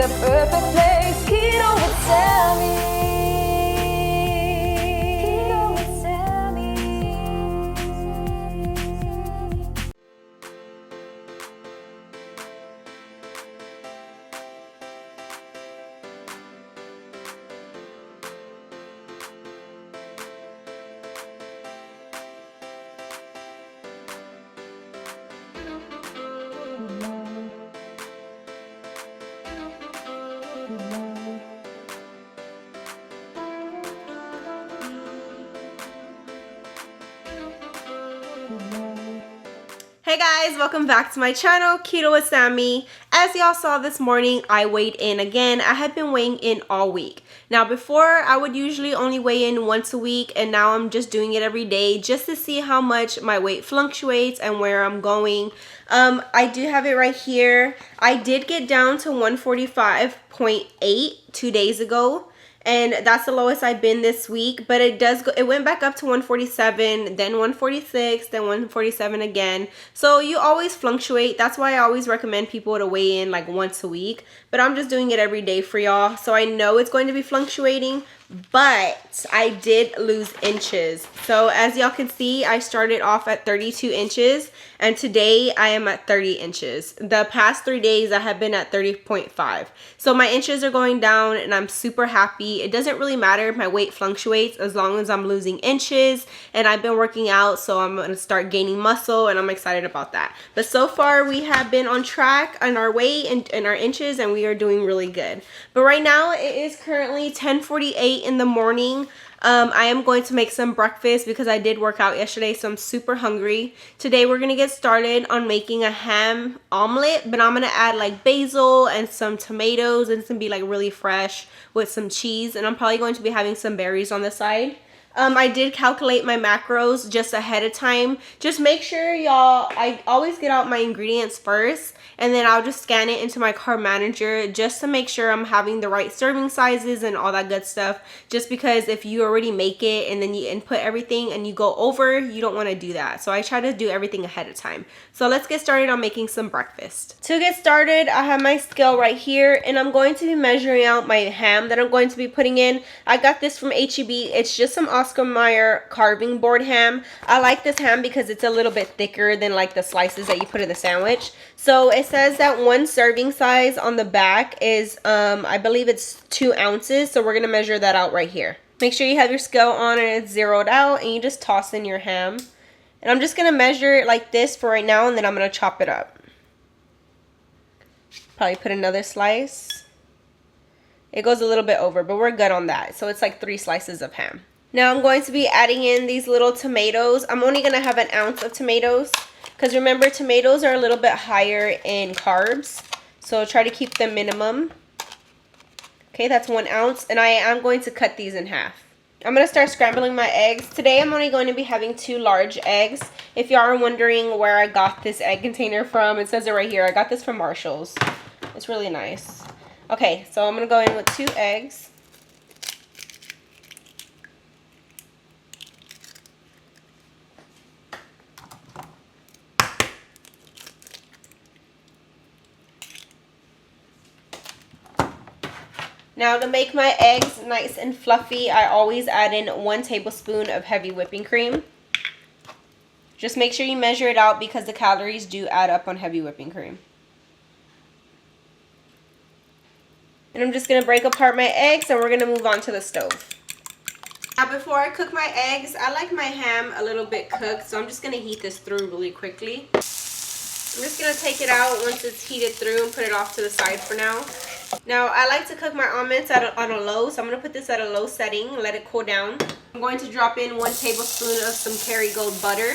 the perfect place. Keto with Sammy. Keto with Sammy. Hey guys, welcome back to my channel, Keto with Sammy. As y'all saw this morning, I weighed in again. I had been weighing in all week. Now before, I would usually only weigh in once a week, and now I'm just doing it every day just to see how much my weight fluctuates and where I'm going. I do have it right here. I did get down to 145.8 2 days ago. And that's the lowest I've been this week, but it went back up to 147, then 146, then 147 again. So you always fluctuate. That's why I always recommend people to weigh in like once a week, but I'm just doing it every day for y'all. So I know it's going to be fluctuating, but I did lose inches. So as y'all can see, I started off at 32 inches and today I am at 30 inches. The past 3 days I have been at 30.5. So my inches are going down and I'm super happy. It doesn't really matter if my weight fluctuates as long as I'm losing inches, and I've been working out, so I'm going to start gaining muscle and I'm excited about that. But so far we have been on track on our weight and our inches, and we are doing really good. But right now it is currently 10:48 in the morning. I am going to make some breakfast because I did work out yesterday, so I'm super hungry. Today we're going to get started on making a ham omelet, but I'm going to add like basil and some tomatoes, and it's going to be like really fresh with some cheese, and I'm probably going to be having some berries on the side. I did calculate my macros just ahead of time. Just make sure y'all, I always get out my ingredients first, and then I'll just scan it into my Carb manager just to make sure I'm having the right serving sizes and all that good stuff. Just because if you already make it and then you input everything and you go over, you don't want to do that. So I try to do everything ahead of time. So let's get started on making some breakfast. To get started, I have my scale right here, and I'm going to be measuring out my ham that I'm going to be putting in. I got this from HEB. It's just some Oscar Mayer carving board ham. I like this ham because it's a little bit thicker than like the slices that you put in the sandwich. So it says that one serving size on the back is, I believe it's 2 ounces. So we're going to measure that out right here. Make sure you have your scale on and it's zeroed out, and you just toss in your ham. And I'm just going to measure it like this for right now, and then I'm going to chop it up. Probably put another slice. It goes a little bit over, but we're good on that. So it's like 3 slices of ham. Now I'm going to be adding in these little tomatoes. I'm only going to have 1 ounce of tomatoes, because remember, tomatoes are a little bit higher in carbs. So try to keep them minimum. Okay, that's 1 ounce, and I am going to cut these in half. I'm going to start scrambling my eggs. Today I'm only going to be having 2 large eggs. If y'all are wondering where I got this egg container from, it says it right here. I got this from Marshall's. It's really nice. Okay, so I'm going to go in with 2 eggs. Now to make my eggs nice and fluffy, I always add in 1 tablespoon of heavy whipping cream. Just make sure you measure it out because the calories do add up on heavy whipping cream. And I'm just going to break apart my eggs, and we're going to move on to the stove. Now before I cook my eggs, I like my ham a little bit cooked, so I'm just going to heat this through really quickly. I'm just going to take it out once it's heated through and put it off to the side for now. Now, I like to cook my omelets on a low, so I'm going to put this at a low setting and let it cool down. I'm going to drop in 1 tablespoon of some Kerrygold butter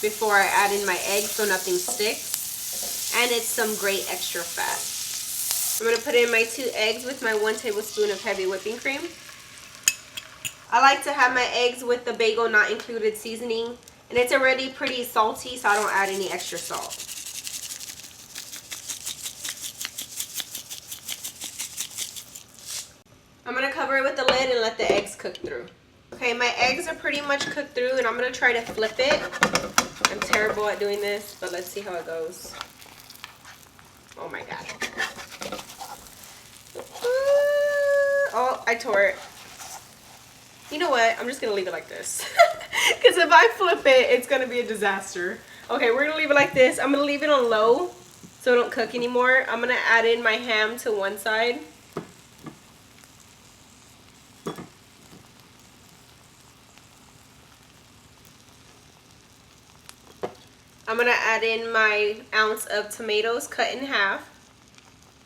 before I add in my eggs so nothing sticks. And it's some great extra fat. I'm going to put in my 2 eggs with my 1 tablespoon of heavy whipping cream. I like to have my eggs with the bagel not included seasoning. And it's already pretty salty, so I don't add any extra salt. I'm going to cover it with the lid and let the eggs cook through. Okay, my eggs are pretty much cooked through, and I'm going to try to flip it. I'm terrible at doing this, but let's see how it goes. Oh my god. tort. You know what? I'm just gonna leave it like this. Because if I flip it, it's gonna be a disaster. Okay, we're gonna leave it like this. I'm gonna leave it on low so it don't cook anymore. I'm gonna add in my ham to one side. I'm gonna add in my ounce of tomatoes cut in half.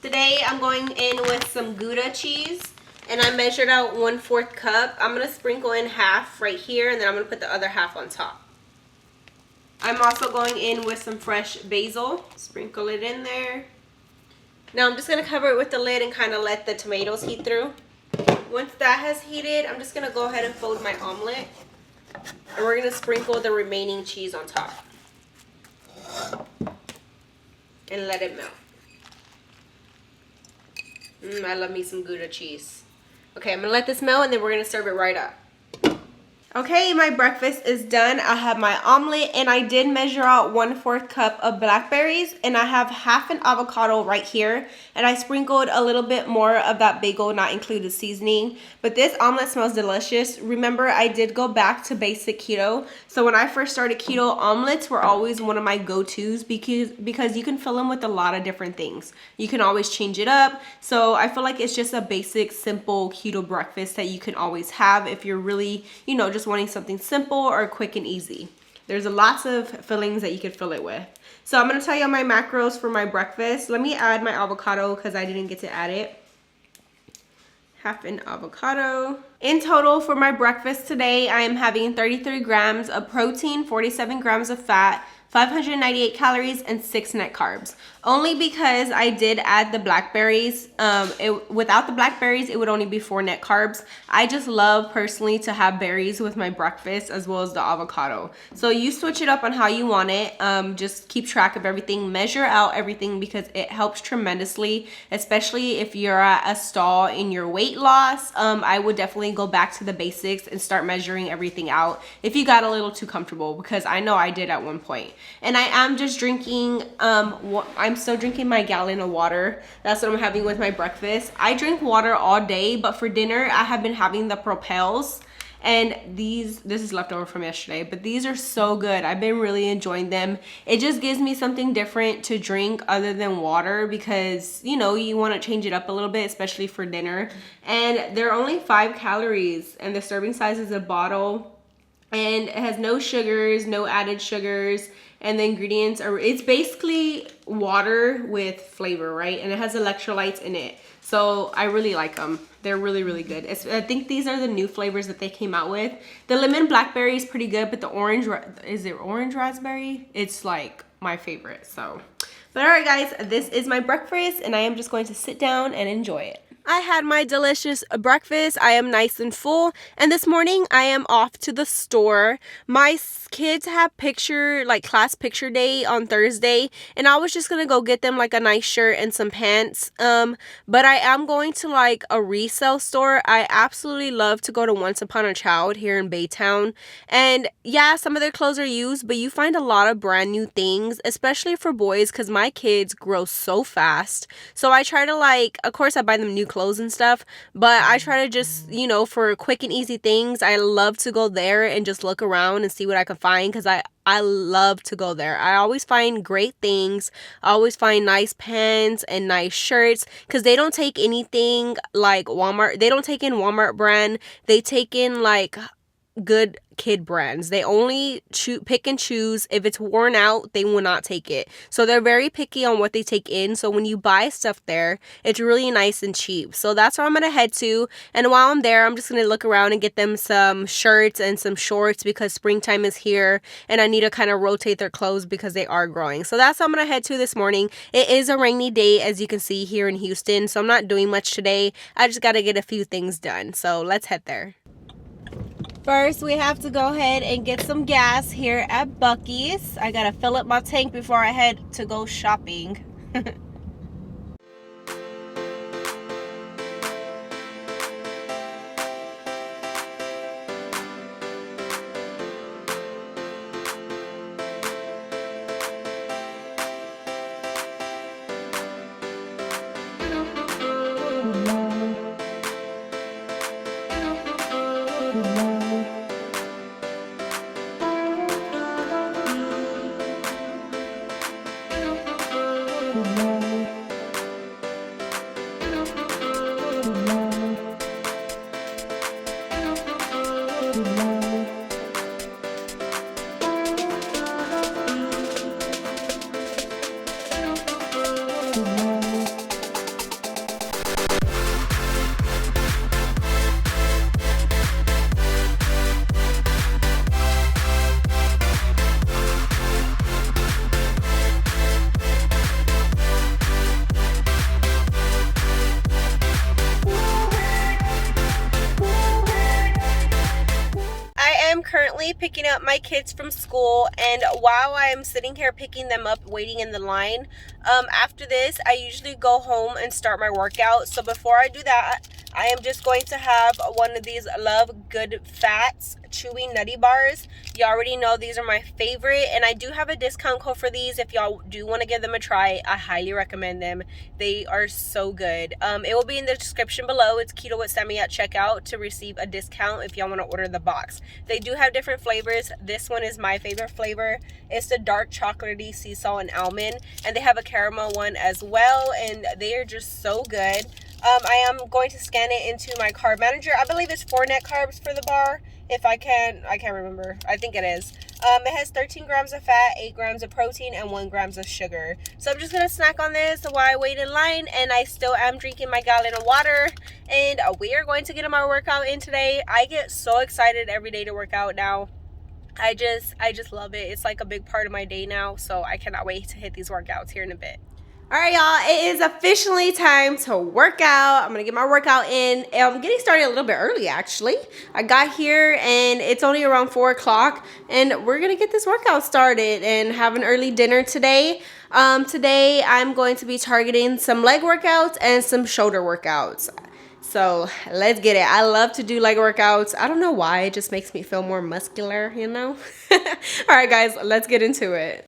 Today I'm going in with some Gouda cheese, and I measured out 1/4 cup. I'm gonna sprinkle in half right here, and then I'm gonna put the other half on top. I'm also going in with some fresh basil. Sprinkle it in there. Now I'm just gonna cover it with the lid and kind of let the tomatoes heat through. Once that has heated, I'm just gonna go ahead and fold my omelet, and we're gonna sprinkle the remaining cheese on top and let it melt. I love me some Gouda cheese. Okay, I'm gonna let this melt, and then we're gonna serve it right up. Okay, my breakfast is done. I have my omelet, and I did measure out 1/4 cup of blackberries, and I have half an avocado right here, and I sprinkled a little bit more of that bagel not included seasoning. But this omelet smells delicious. Remember, I did go back to basic keto, so when I first started keto, omelets were always one of my go-tos because you can fill them with a lot of different things. You can always change it up, so I feel like it's just a basic, simple keto breakfast that you can always have if you're really, you know, just wanting something simple or quick and easy. There's lots of fillings that you could fill it with. So I'm going to tell you my macros for my breakfast. Let me add my avocado because I didn't get to add it. Half an avocado. In total for my breakfast today, I am having 33 grams of protein, 47 grams of fat, 598 calories, and 6 net carbs. Only because I did add the blackberries. Without the blackberries, it would only be 4 net carbs. I just love personally to have berries with my breakfast as well as the avocado. So you switch it up on how you want it. Just keep track of everything. Measure out everything because it helps tremendously, especially if you're at a stall in your weight loss. I would definitely go back to the basics and start measuring everything out if you got a little too comfortable, because I know I did at one point. And I am just drinking, I'm still drinking my gallon of water. That's what I'm having with my breakfast. I drink water all day, but for dinner, I have been having the Propels. And this is leftover from yesterday, but these are so good. I've been really enjoying them. It just gives me something different to drink other than water because, you know, you want to change it up a little bit, especially for dinner. And they're only 5 calories, and the serving size is a bottle. And it has no sugars, no added sugars. And the ingredients are, it's basically water with flavor, right? And it has electrolytes in it. So I really like them. They're really, really good. I think these are the new flavors that they came out with. The lemon blackberry is pretty good, but the orange, is it orange raspberry? It's like my favorite, so. But all right, guys, this is my breakfast, and I am just going to sit down and enjoy it. I had my delicious breakfast. I am nice and full. And this morning I am off to the store. My kids have class picture day on Thursday. And I was just going to go get them like a nice shirt and some pants. But I am going to like a resale store. I absolutely love to go to Once Upon a Child here in Baytown. And yeah, some of their clothes are used, but you find a lot of brand new things, especially for boys, because my kids grow so fast. So I try to of course I buy them new clothes and stuff, but I try to just, you know, for quick and easy things, I love to go there and just look around and see what I can find because I love to go there. I always find great things. I always find nice pants and nice shirts because they don't take anything like Walmart. They don't take in Walmart brand. They take in like good kid brands. They only pick and choose. If it's worn out, they will not take it. So they're very picky on what they take in. So when you buy stuff there, it's really nice and cheap. So that's where I'm gonna head to. And while I'm there, I'm just gonna look around and get them some shirts and some shorts because springtime is here and I need to kind of rotate their clothes because they are growing. So that's what I'm gonna head to this morning. It is a rainy day, as you can see here in Houston, so I'm not doing much today. I just gotta get a few things done. So let's head there. First, we have to go ahead and get some gas here at Buc-ee's. I gotta fill up my tank before I head to go shopping. currently picking up my kids from school, and while I am sitting here picking them up, waiting in the line, after this, I usually go home and start my workout. So before I do that, I am just going to have one of these LoveGoodFats chewy nutty bars. You already know these are my favorite, and I do have a discount code for these. If y'all do want to give them a try, I highly recommend them. They are so good. It will be in the description below. It's Keto with Sammy at checkout to receive a discount if y'all want to order the box. They do have different flavors. This one is my favorite flavor. It's the dark chocolatey sea salt and almond, and they have a caramel one as well, and they are just so good. I am going to scan it into my carb manager. I believe it's 4 net carbs for the bar. If I can't remember. I think it is. It has 13 grams of fat, 8 grams of protein, and 1 grams of sugar. So I'm just going to snack on this while I wait in line, and I still am drinking my gallon of water, and we are going to get my workout in today. I get so excited every day to work out now. I just love it. It's like a big part of my day now, so I cannot wait to hit these workouts here in a bit. All right, y'all, it is officially time to work out. I'm gonna get my workout in. I'm getting started a little bit early, actually. I got here and it's only around 4 o'clock, and we're gonna get this workout started and have an early dinner today. Today I'm going to be targeting some leg workouts and some shoulder workouts. So let's get it. I love to do leg workouts. I don't know why, it just makes me feel more muscular, you know? All right, guys, let's get into it.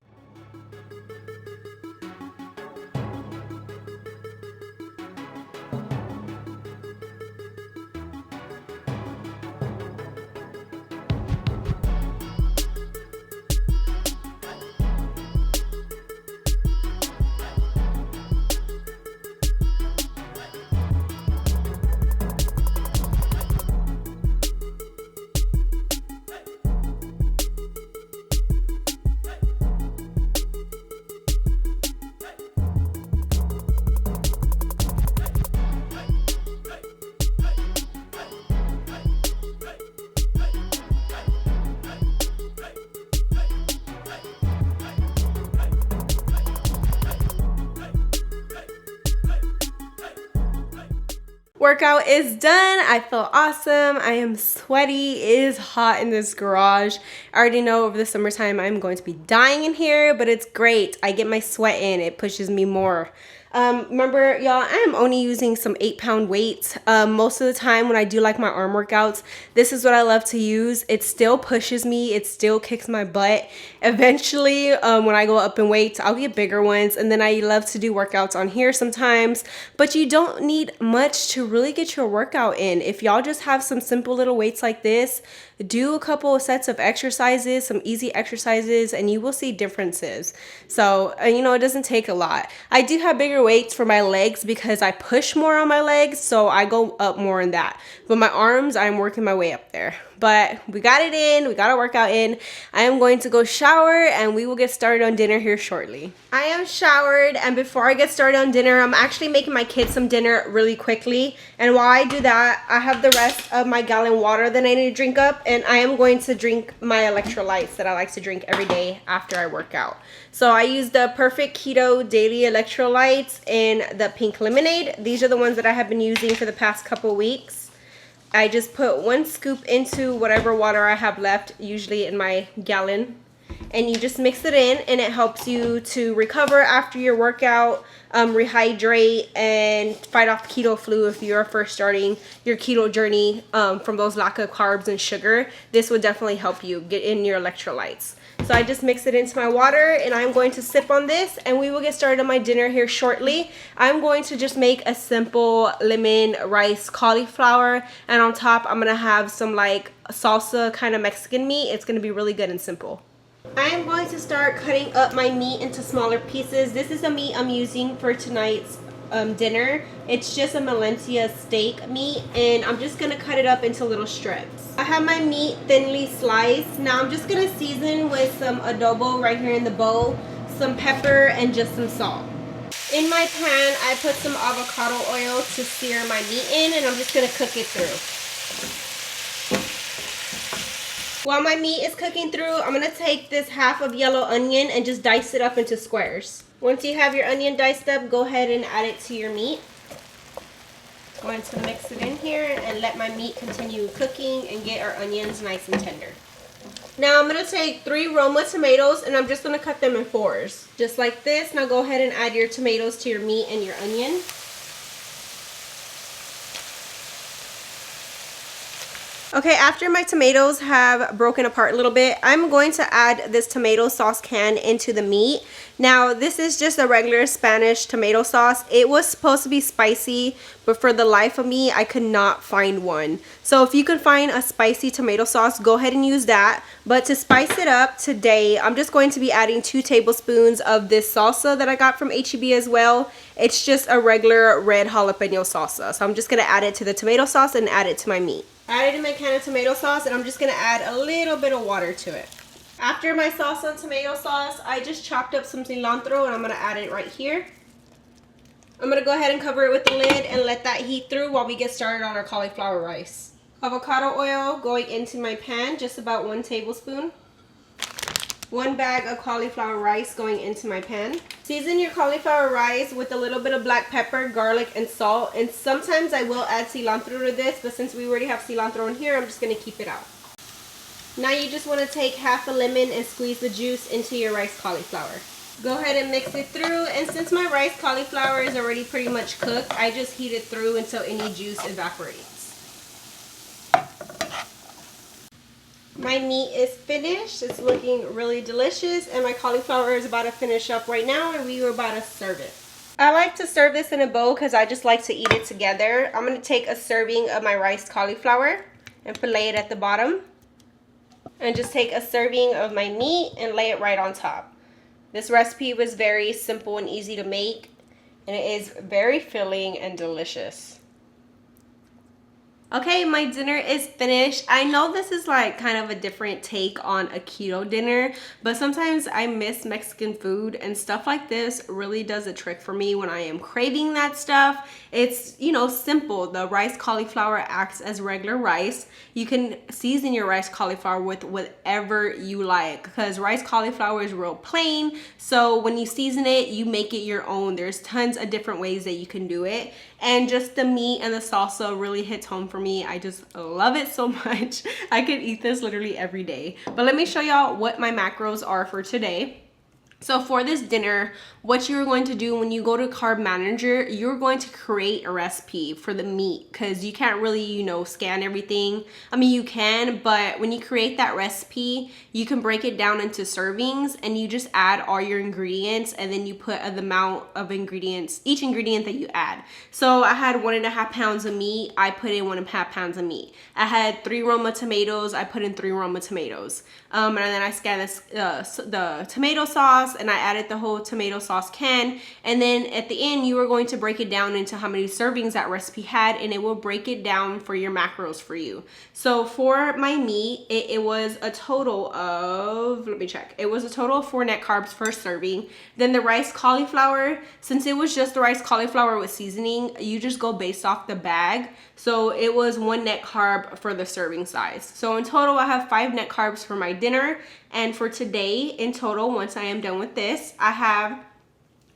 Workout is done. I feel awesome. I am sweaty. It is hot in this garage. I already know over the summertime I'm going to be dying in here, but it's great. I get my sweat in. It pushes me more. Remember, y'all, I am only using some 8-pound weights. Most of the time when I do like my arm workouts, this is what I love to use. It still pushes me. It still kicks my butt. Eventually, when I go up in weights, I'll get bigger ones. And then I love to do workouts on here sometimes. But you don't need much to really get your workout in. If y'all just have some simple little weights like this, do a couple of sets of exercises, some easy exercises, and you will see differences. So, you know, it doesn't take a lot. I do have bigger weights for my legs because I push more on my legs, so I go up more in that. But my arms, I'm working my way up there. But we got it in, we got our workout in. I am going to go shower and we will get started on dinner here shortly. I am showered, and before I get started on dinner, I'm actually making my kids some dinner really quickly. And while I do that, I have the rest of my gallon water that I need to drink up, and I am going to drink my electrolytes that I like to drink every day after I work out. So I use the Perfect Keto Daily Electrolytes in the pink lemonade. These are the ones that I have been using for the past couple weeks. I just put 1 scoop into whatever water I have left, usually in my gallon, and you just mix it in, and it helps you to recover after your workout, rehydrate, and fight off keto flu if you're first starting your keto journey from those lack of carbs and sugar. This would definitely help you get in your electrolytes. So I just mix it into my water, and I'm going to sip on this, and we will get started on my dinner here shortly. I'm going to just make a simple lemon rice cauliflower, and on top I'm gonna have some like salsa kind of Mexican meat. It's gonna be really good and simple. I am going to start cutting up my meat into smaller pieces. This is the meat I'm using for tonight's dinner. It's just a Valencia steak meat, and I'm just gonna cut it up into little strips. I have my meat thinly sliced. Now I'm just gonna season with some adobo right here in the bowl, some pepper, and just some salt. In my pan, I put some avocado oil to sear my meat in, and I'm just gonna cook it through. While my meat is cooking through, I'm gonna take this half of yellow onion and just dice it up into squares. Once you have your onion diced up, go ahead and add it to your meat. I'm going to mix it in here and let my meat continue cooking and get our onions nice and tender. Now I'm gonna take 3 Roma tomatoes and I'm just gonna cut them in 4s. Just like this. Now go ahead and add your tomatoes to your meat and your onion. Okay, after my tomatoes have broken apart a little bit, I'm going to add this tomato sauce can into the meat. Now, this is just a regular Spanish tomato sauce. It was supposed to be spicy, but for the life of me, I could not find one. So if you can find a spicy tomato sauce, go ahead and use that. But to spice it up today, I'm just going to be adding 2 tablespoons of this salsa that I got from H-E-B as well. It's just a regular red jalapeno salsa. So I'm just gonna add it to the tomato sauce and add it to my meat. Added in my can of tomato sauce, and I'm just gonna add a little bit of water to it. After my salsa and tomato sauce, I just chopped up some cilantro and I'm gonna add it right here. I'm gonna go ahead and cover it with the lid and let that heat through while we get started on our cauliflower rice. Avocado oil going into my pan, just about 1 tablespoon. 1 bag of cauliflower rice going into my pan. Season your cauliflower rice with a little bit of black pepper, garlic, and salt. And sometimes I will add cilantro to this, but since we already have cilantro in here, I'm just gonna keep it out. Now you just wanna take half a lemon and squeeze the juice into your rice cauliflower. Go ahead and mix it through, and since my rice cauliflower is already pretty much cooked, I just heat it through until any juice evaporates. My meat is finished. It's looking really delicious, and my cauliflower is about to finish up right now, and we are about to serve it. I like to serve this in a bowl because I just like to eat it together. I'm going to take a serving of my rice cauliflower and fillet it at the bottom, and just take a serving of my meat and lay it right on top. This recipe was very simple and easy to make, and it is very filling and delicious. Okay, my dinner is finished. I know this is like kind of a different take on a keto dinner, but sometimes I miss Mexican food, and stuff like this really does a trick for me when I am craving that stuff. It's, you know, simple. The rice cauliflower acts as regular rice. You can season your rice cauliflower with whatever you like, because rice cauliflower is real plain. So when you season it, you make it your own. There's tons of different ways that you can do it. And just the meat and the salsa really hits home for me. I just love it so much. I could eat this literally every day. But let me show y'all what my macros are for today. So for this dinner, what you're going to do when you go to Carb Manager, you're going to create a recipe for the meat, because you can't really, you know, scan everything. I mean, you can, but when you create that recipe, you can break it down into servings, and you just add all your ingredients, and then you put the amount of ingredients, each ingredient that you add. So I had 1.5 pounds of meat, I put in 1.5 pounds of meat. I had 3 Roma tomatoes, I put in 3 Roma tomatoes. And then I scanned the tomato sauce, and I added the whole tomato sauce can. And then at the end, you are going to break it down into how many servings that recipe had, and it will break it down for your macros for you. So for my meat, it was a total of, let me check. It was a total of 4 net carbs per serving. Then the rice cauliflower, since it was just the rice cauliflower with seasoning, you just go based off the bag. So it was 1 net carb for the serving size. So in total, I have 5 net carbs for my dinner. And for today, in total, once I am done with this, I have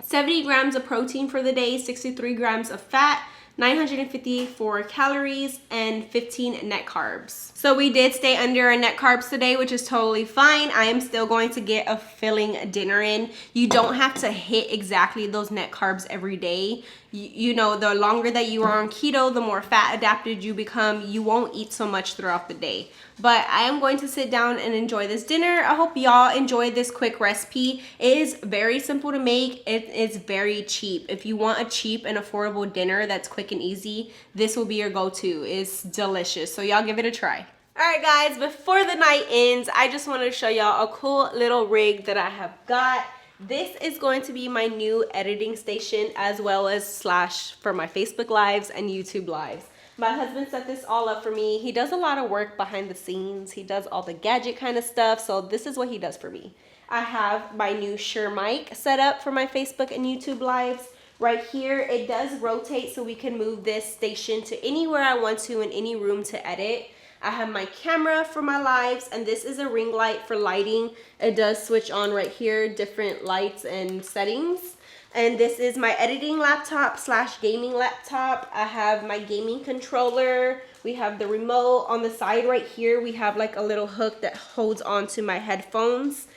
70 grams of protein for the day, 63 grams of fat, 954 calories, and 15 net carbs. So we did stay under our net carbs today, which is totally fine. I am still going to get a filling dinner in. You don't have to hit exactly those net carbs every day. You know, the longer that you are on keto, the more fat adapted you become. You won't eat so much throughout the day. But I am going to sit down and enjoy this dinner. I hope y'all enjoyed this quick recipe. It is very simple to make. It is very cheap. If you want a cheap and affordable dinner that's quick and easy, this will be your go-to. It's delicious. So y'all give it a try. Alright guys, before the night ends, I just wanted to show y'all a cool little rig that I have got. This is going to be my new editing station, as well as slash for my Facebook lives and YouTube lives. My husband set this all up for me. He does a lot of work behind the scenes. He does all the gadget kind of stuff. So this is what he does for me. I have my new Shure mic set up for my Facebook and YouTube lives. Right here, it does rotate so we can move this station to anywhere I want to in any room to edit. I have my camera for my lives, and this is a ring light for lighting. It does switch on right here, different lights and settings. And this is my editing laptop slash gaming laptop. I have my gaming controller. We have the remote on the side right here. We have like a little hook that holds onto my headphones.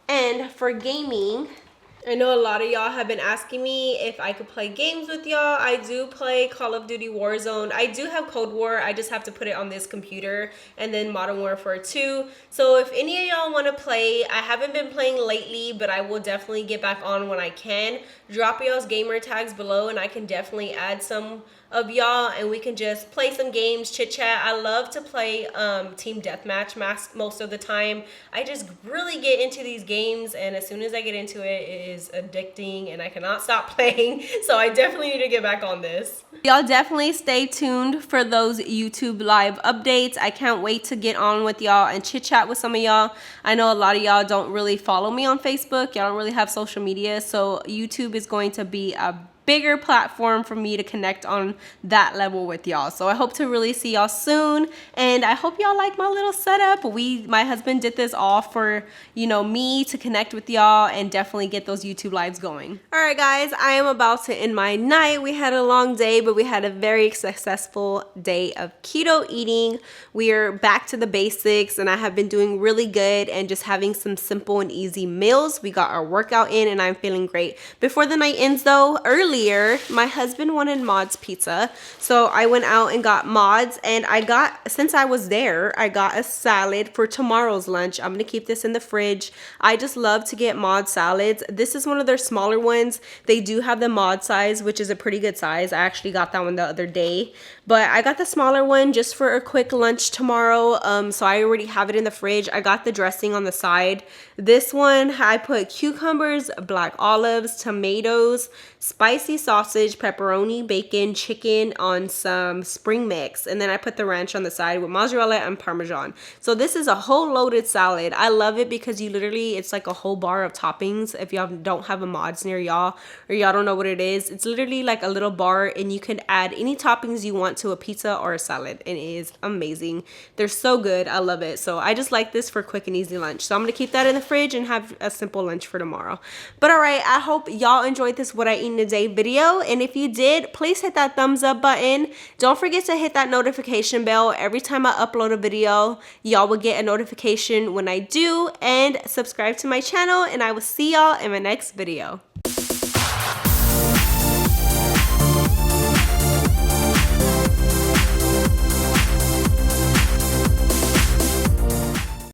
And for gaming, I know a lot of y'all have been asking me if I could play games with y'all. I do play Call of Duty Warzone. I do have Cold War. I just have to put it on this computer, and then Modern Warfare 2. So if any of y'all want to play, I haven't been playing lately, but I will definitely get back on when I can. Drop y'all's gamer tags below, and I can definitely add some of y'all, and we can just play some games, chit chat. I love to play team deathmatch most of the time. I just really get into these games, and as soon as I get into it, it is addicting and I cannot stop playing. So I definitely need to get back on this. Y'all definitely stay tuned for those YouTube live updates. I can't wait to get on with y'all and chit chat with some of y'all. I know a lot of y'all don't really follow me on Facebook. Y'all don't really have social media, so YouTube is going to be a bigger platform for me to connect on that level with y'all. So I hope to really see y'all soon, and I hope y'all like my little setup. My husband did this all for, you know, me to connect with y'all and definitely get those YouTube lives going. All right, guys, I am about to end my night. We had a long day, but we had a very successful day of keto eating. We are back to the basics, and I have been doing really good and just having some simple and easy meals. We got our workout in, and I'm feeling great. Before the night ends though, earlier my husband wanted Maud's pizza, so I went out and got Maud's, and since I was there, I got a salad for tomorrow's lunch. I'm gonna keep this in the fridge. I just love to get Maud salads. This is one of their smaller ones. They do have the Maud size, which is a pretty good size. I actually got that one the other day, but I got the smaller one just for a quick lunch tomorrow. So I already have it in the fridge. I got the dressing on the side. This one, I put cucumbers, black olives, tomatoes, spicy sausage, pepperoni, bacon, chicken on some spring mix, and then I put the ranch on the side with mozzarella and parmesan. So this is a whole loaded salad. I love it because it's like a whole bar of toppings. If y'all don't have a Mods near y'all, or y'all don't know what it is, it's literally like a little bar, and you can add any toppings you want to a pizza or a salad, and it is amazing. They're so good. I love it. So I just like this for quick and easy lunch. So I'm gonna keep that in the fridge and have a simple lunch for tomorrow. But all right, I hope y'all enjoyed this What I Eat in a Day video, and if you did, please hit that thumbs up button. Don't forget to hit that notification bell. Every time I upload a video, y'all will get a notification when I do, and subscribe to my channel, and I will see y'all in my next video.